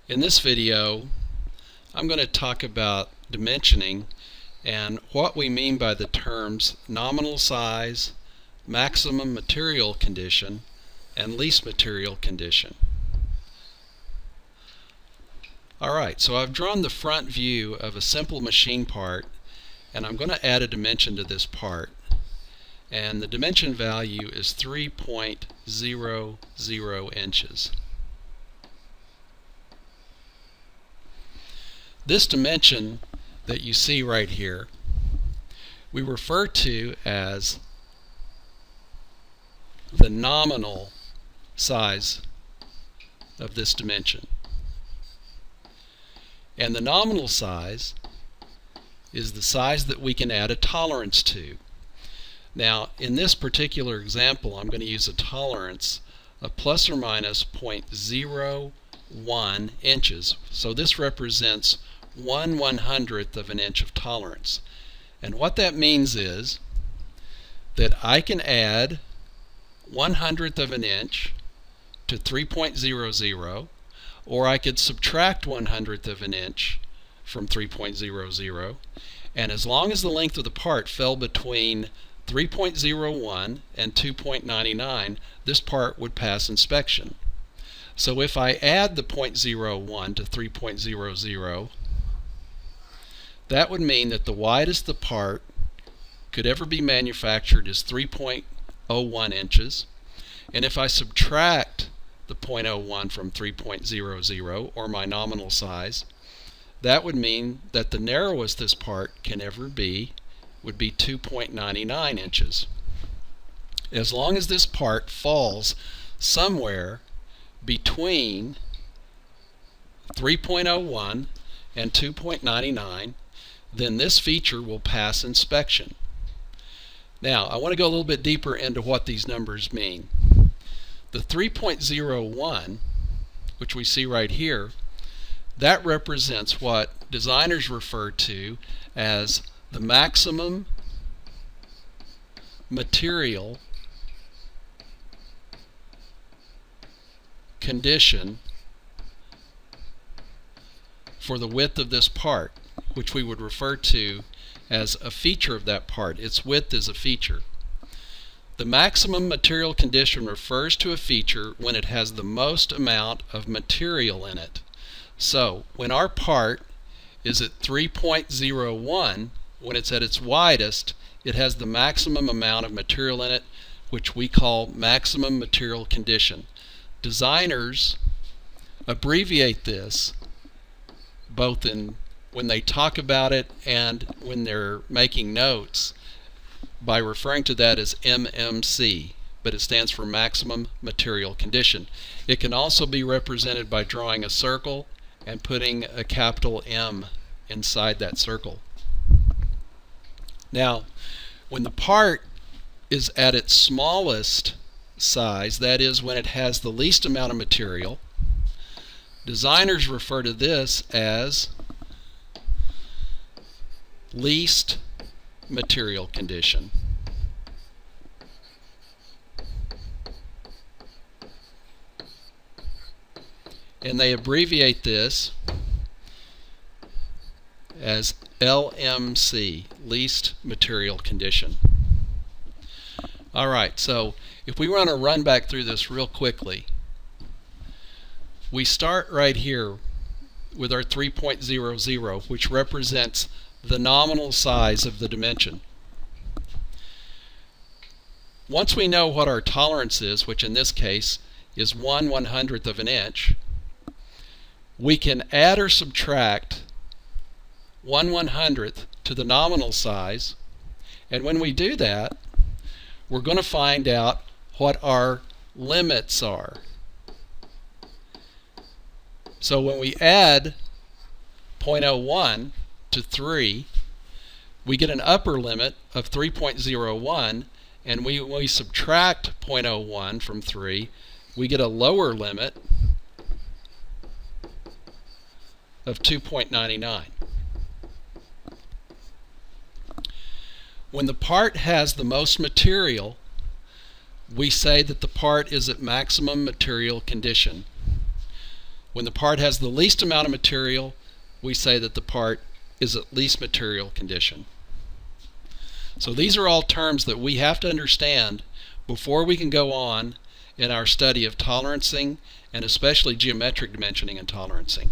In this video, I'm going to talk about dimensioning and what we mean by the terms nominal size, maximum material condition, and least material condition. Alright, so I've drawn the front view of a simple machine part, and I'm going to add a dimension to this part. And the dimension value is 3.00 inches. This dimension that you see right here, we refer to as the nominal size of this dimension. And the nominal size is the size that we can add a tolerance to. Now, in this particular example, I'm going to use a tolerance of plus or minus 0.01 inches. So this represents 1/100th of an inch of tolerance. And what that means is that I can add 1/100th of an inch to 3.00, or I could subtract 1/100th of an inch from 3.00, and as long as the length of the part fell between 3.01 and 2.99, this part would pass inspection. So if I add the 0.01 to 3.00, that would mean that the widest the part could ever be manufactured is 3.01 inches. And if I subtract the 0.01 from 3.00, or my nominal size, that would mean that the narrowest this part can ever be would be 2.99 inches. As long as this part falls somewhere between 3.01 and 2.99, then this feature will pass inspection. Now, I want to go a little bit deeper into what these numbers mean. The 3.01, which we see right here, that represents what designers refer to as the maximum material condition for the width of this part, which we would refer to as a feature of that part. Its width is a feature. The maximum material condition refers to a feature when it has the most amount of material in it. So when our part is at 3.01, when it's at its widest, it has the maximum amount of material in it, which we call maximum material condition. Designers abbreviate this both in when they talk about it and when they're making notes by referring to that as MMC, but it stands for maximum material condition. It can also be represented by drawing a circle and putting a capital M inside that circle. Now, when the part is at its smallest size, that is when it has the least amount of material, designers refer to this as least material condition. And they abbreviate this as LMC, least material condition. Alright, so if we want to run back through this real quickly, we start right here with our 3.00, which represents the nominal size of the dimension. Once we know what our tolerance is, which in this case is 1/100th of an inch, we can add or subtract 1/100th to the nominal size, and when we do that, we're going to find out what our limits are. So when we add 0.01 to 3, we get an upper limit of 3.01, and when we subtract 0.01 from 3, we get a lower limit of 2.99. When the part has the most material, we say that the part is at maximum material condition. When the part has the least amount of material, we say that the part is at least material condition. So these are all terms that we have to understand before we can go on in our study of tolerancing, and especially geometric dimensioning and tolerancing.